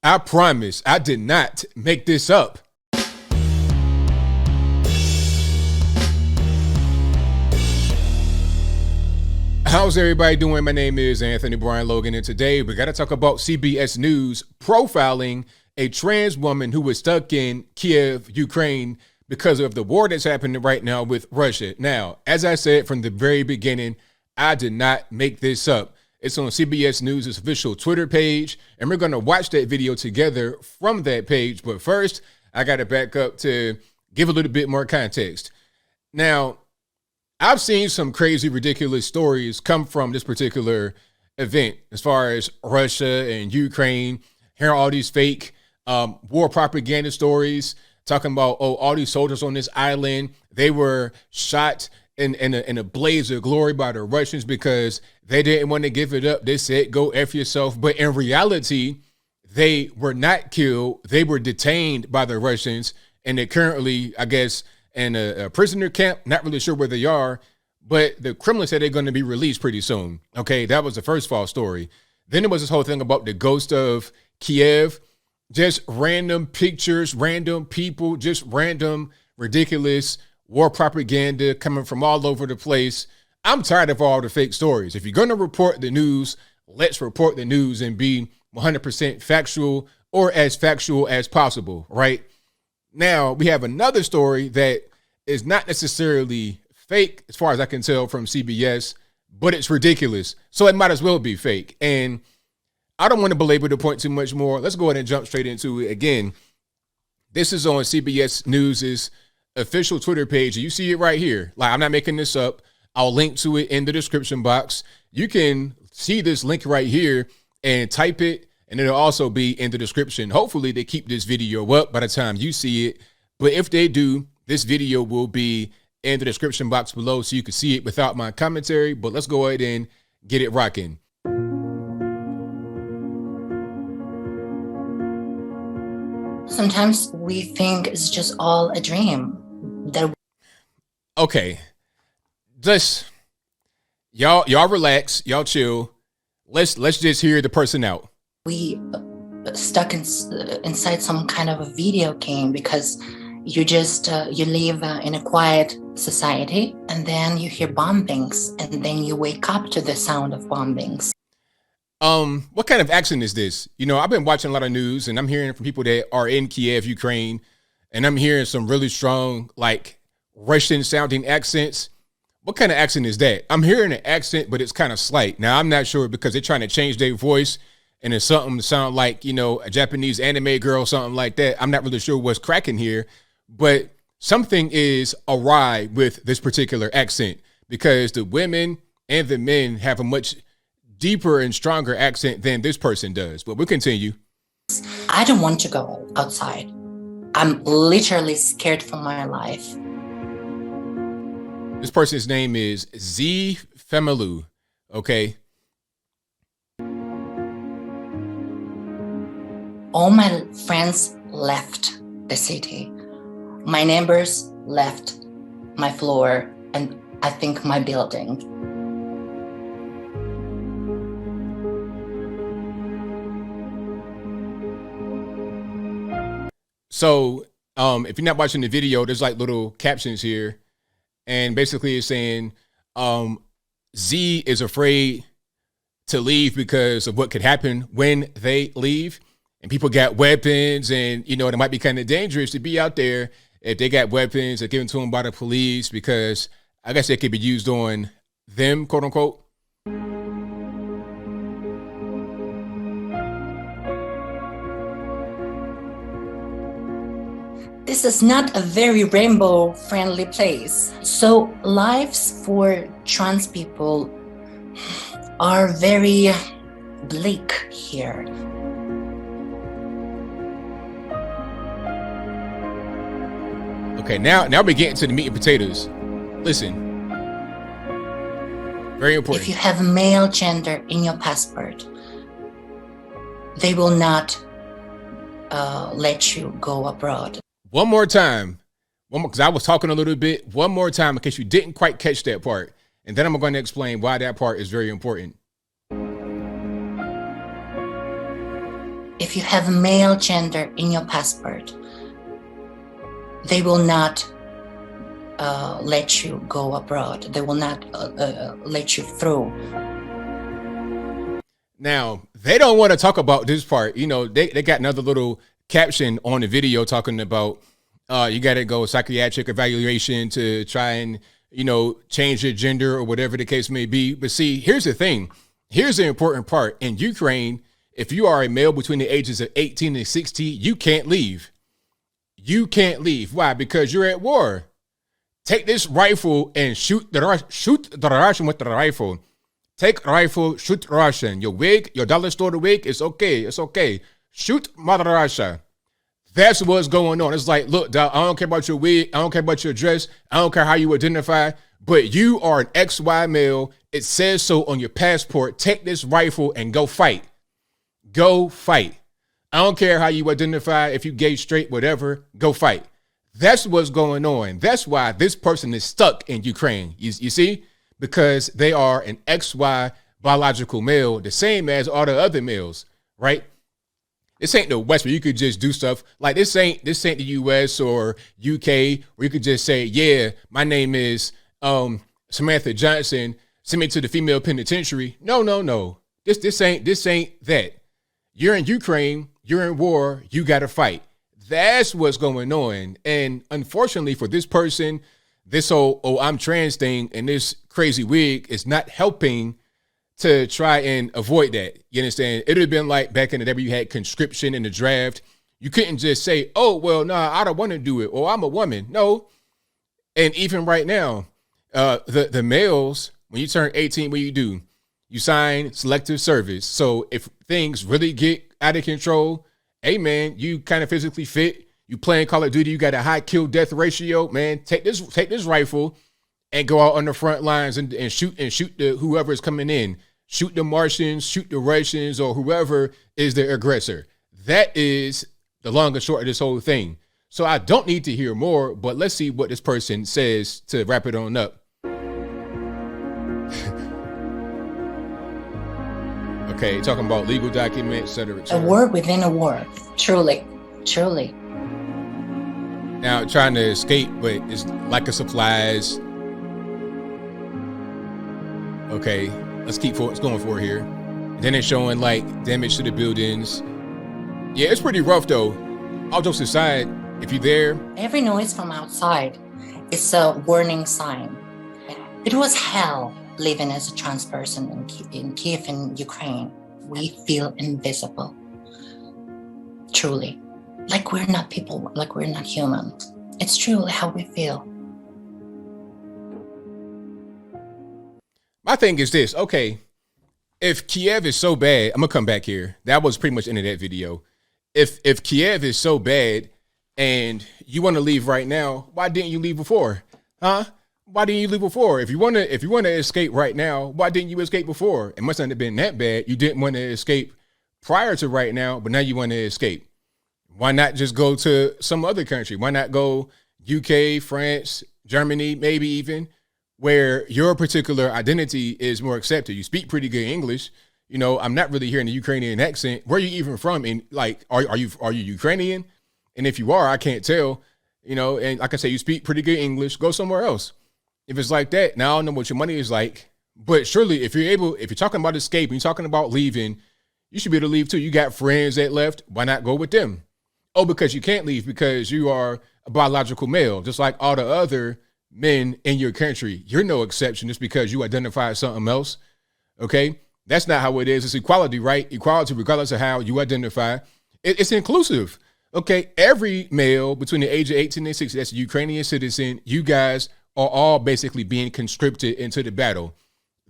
I promise I did not make this up. How's everybody doing? My name is Anthony Brian Logan, and today we got to talk about CBS News profiling a trans woman who was stuck in Kiev, Ukraine, because of the war that's happening right now with Russia. Now, as I said from the very beginning, I did not make this up. It's on CBS News' official Twitter page, and we're going to watch that video together from that page. But first, I got to back up to give a little bit more context. Now, I've seen some crazy, ridiculous stories come from this particular event as far as Russia and Ukraine, hearing all these fake war propaganda stories, talking about, all these soldiers on this island, they were shot in a blaze of glory by the Russians because they didn't want to give it up. They said, go F yourself. But in reality, they were not killed. They were detained by the Russians, and they're currently, I guess, in a prisoner camp. Not really sure where they are, but the Kremlin said they're going to be released pretty soon. Okay, that was the first false story. Then there was this whole thing about the ghost of Kiev, just random pictures, random people, just random ridiculous war propaganda coming from all over the place. I'm tired of all the fake stories. If you're going to report the news, let's report the news and be 100% factual, or as factual as possible, right? Now, we have another story that is not necessarily fake, as far as I can tell from CBS, but it's ridiculous. So it might as well be fake. And I don't want to belabor the point too much more. Let's go ahead and jump straight into it. Again, this is on CBS News' official Twitter page. You see it right here. Like, I'm not making this up. I'll link to it in the description box. You can see this link right here and type it, and it'll also be in the description. Hopefully they keep this video up by the time you see it. But if they do, this video will be in the description box below so you can see it without my commentary. But let's go ahead and get it rocking. Sometimes we think it's just all a dream. Okay. Just y'all relax, y'all chill. Let's just hear the person out. We stuck inside some kind of a video game because you live in a quiet society, and then you hear bombings, and then you wake up to the sound of bombings. What kind of accent is this? You know, I've been watching a lot of news, and I'm hearing from people that are in Kiev, Ukraine, and I'm hearing some really strong, like, Russian sounding accents. What kind of accent is that? I'm hearing an accent, but it's kind of slight. Now, I'm not sure because they're trying to change their voice and it's something to sound like, you know, a Japanese anime girl, something like that. I'm not really sure what's cracking here, but something is awry with this particular accent because the women and the men have a much deeper and stronger accent than this person does. But we'll continue. I don't want to go outside. I'm literally scared for my life. This person's name is Z Femilu, okay? All my friends left the city. My neighbors left my floor, and I think my building. So if you're not watching the video, there's like little captions here. And basically it's saying Z is afraid to leave because of what could happen when they leave. And people got weapons, and, you know, it might be kind of dangerous to be out there if they got weapons that given to them by the police, because I guess they could be used on them, quote unquote. This is not a very rainbow-friendly place. So lives for trans people are very bleak here. Okay, now we're getting to the meat and potatoes. Listen, very important. If you have male gender in your passport, they will not let you go abroad. One more time, because I was talking a little bit. One more time, in case you didn't quite catch that part, and then I'm going to explain why that part is very important. if you have male gender in your passport, they will not let you go abroad. They will not let you through. Now, they don't want to talk about this part. They got another little caption on the video talking about you got to go psychiatric evaluation to try and, change your gender or whatever the case may be. But see, here's the thing. Here's the important part. In Ukraine, if you are a male between the ages of 18 and 60, you can't leave. You can't leave. Why? Because you're at war. Take this rifle and shoot the Russian with the rifle. Take rifle, shoot Russian. Your wig, your dollar store wig, it's okay. It's okay. Shoot Mother Russia. That's what's going on. It's like, look, dog, I don't care about your wig. I don't care about your dress. I don't care how you identify. But you are an XY male. It says so on your passport. Take this rifle and go fight. Go fight. I don't care how you identify, if you gay, straight, whatever, go fight. That's what's going on. That's why this person is stuck in Ukraine. You see? Because they are an XY biological male, the same as all the other males, right? This ain't the West where you could just do stuff like this ain't the US or UK where you could just say, yeah, my name is Samantha Johnson, send me to the female penitentiary. No. This ain't that. You're in Ukraine, you're in war, you gotta fight. That's what's going on. And unfortunately for this person, this whole, I'm trans thing and this crazy wig is not helping to try and avoid that. You understand? It would have been like back in the day where you had conscription in the draft. You couldn't just say, oh, well, no, I don't want to do it. Or I'm a woman. No. And even right now, the males, when you turn 18, what do? You sign selective service. So if things really get out of control, hey, man, you kind of physically fit. You playing Call of Duty, you got a high kill death ratio, man. Take this rifle and go out on the front lines and shoot the whoever is coming in. Shoot the Martians, shoot the Russians, or whoever is the aggressor. That is the long and short of this whole thing. So I don't need to hear more, but let's see what this person says to wrap it on up. Okay, talking about legal documents, et cetera, et cetera. A war within a war, truly. Now trying to escape, but it's lack of supplies. Okay, let's keep going for it here. And then it's showing like damage to the buildings. Yeah, it's pretty rough though. All jokes aside, if you're there. Every noise from outside is a warning sign. It was hell living as a trans person in Kiev in Ukraine. We feel invisible. Truly. Like we're not people, like we're not human. It's truly how we feel. My thing is this, okay, if Kiev is so bad, I'm gonna come back here. That was pretty much the end of that video. If Kiev is so bad and you want to leave right now, why didn't you leave before? Huh? Why didn't you leave before? If you want to escape right now, why didn't you escape before? It must not have been that bad. You didn't want to escape prior to right now, but now you want to escape. Why not just go to some other country? Why not go UK, France, Germany, maybe even, where your particular identity is more accepted? You speak pretty good English. You know, I'm not really hearing the Ukrainian accent. Where are you even from? And like, are you Ukrainian? And if you are, I can't tell. You know, and like I say, you speak pretty good English. Go somewhere else. If it's like that, now I don't know what your money is like. But surely, if you're talking about escaping, you're talking about leaving, you should be able to leave too. You got friends that left. Why not go with them? Oh, because you can't leave because you are a biological male, just like all the other men in your country. You're no exception just because you identify as something else. Okay? That's not how it is. It's equality, right? Equality, regardless of how you identify. It's inclusive. Okay? Every male between the age of 18 and 60, that's a Ukrainian citizen, you guys are all basically being conscripted into the battle.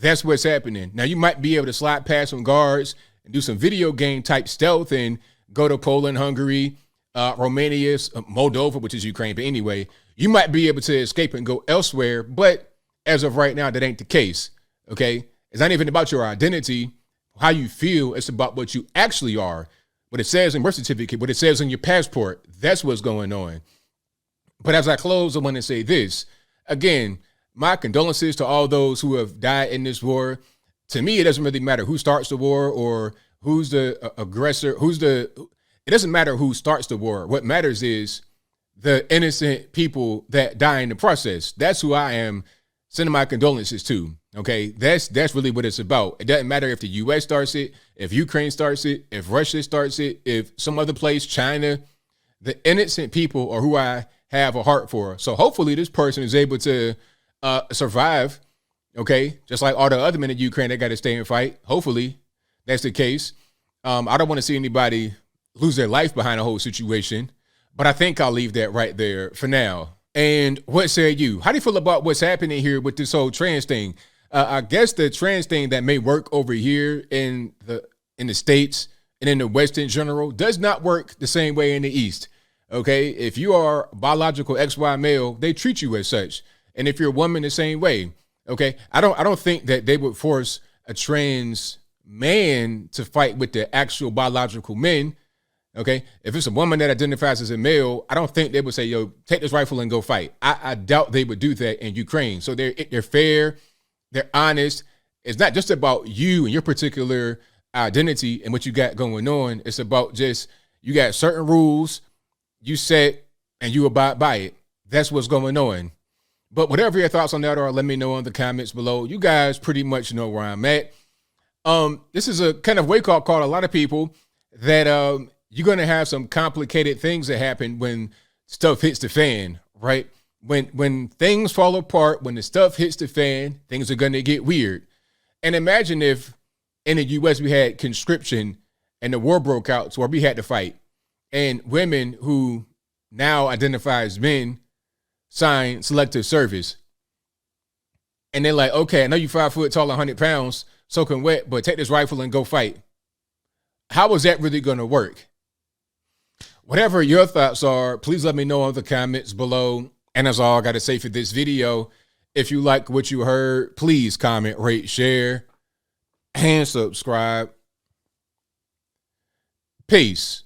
That's what's happening. Now, you might be able to slide past some guards and do some video game type stealth and go to Poland, Hungary, Romania, Moldova, which is Ukraine. But anyway, you might be able to escape and go elsewhere. But as of right now, that ain't the case. Okay? It's not even about your identity, how you feel. It's about what you actually are. What it says in birth certificate, what it says in your passport. That's what's going on. But as I close, I want to say this. Again, my condolences to all those who have died in this war. To me, it doesn't really matter who starts the war or who's the aggressor, it doesn't matter who starts the war. What matters is the innocent people that die in the process. That's who I am sending my condolences to. Okay, that's really what it's about. It doesn't matter if the U.S. starts it, if Ukraine starts it, if Russia starts it, if some other place, China. The innocent people are who I have a heart for. So hopefully this person is able to survive. Okay, just like all the other men in Ukraine, they got to stay and fight. Hopefully that's the case. I don't want to see anybody lose their life behind the whole situation, but I think I'll leave that right there for now. And what say you? How do you feel about what's happening here with this whole trans thing? I guess the trans thing that may work over here in the States and in the West in general does not work the same way in the East. Okay, if you are biological XY male, they treat you as such, and if you're a woman, the same way. Okay, I don't think that they would force a trans man to fight with the actual biological men. Okay, if it's a woman that identifies as a male, I don't think they would say, "Yo, take this rifle and go fight." I doubt they would do that in Ukraine. So they're fair. They're honest. It's not just about you and your particular identity and what you got going on. It's about just you got certain rules you set and you abide by it. That's what's going on. But whatever your thoughts on that are, let me know in the comments below. You guys pretty much know where I'm at. This is a kind of wake-up call to a lot of people that you're going to have some complicated things that happen when stuff hits the fan, right? When things fall apart, when the stuff hits the fan, things are going to get weird. And imagine if in the U.S. we had conscription and the war broke out to where we had to fight, and women who now identify as men sign selective service. And they're like, okay, I know you're 5 foot tall, 100 pounds, soaking wet, but take this rifle and go fight. How is that really going to work? Whatever your thoughts are, please let me know in the comments below. And that's all I got to say for this video. If you like what you heard, please comment, rate, share, and subscribe. Peace.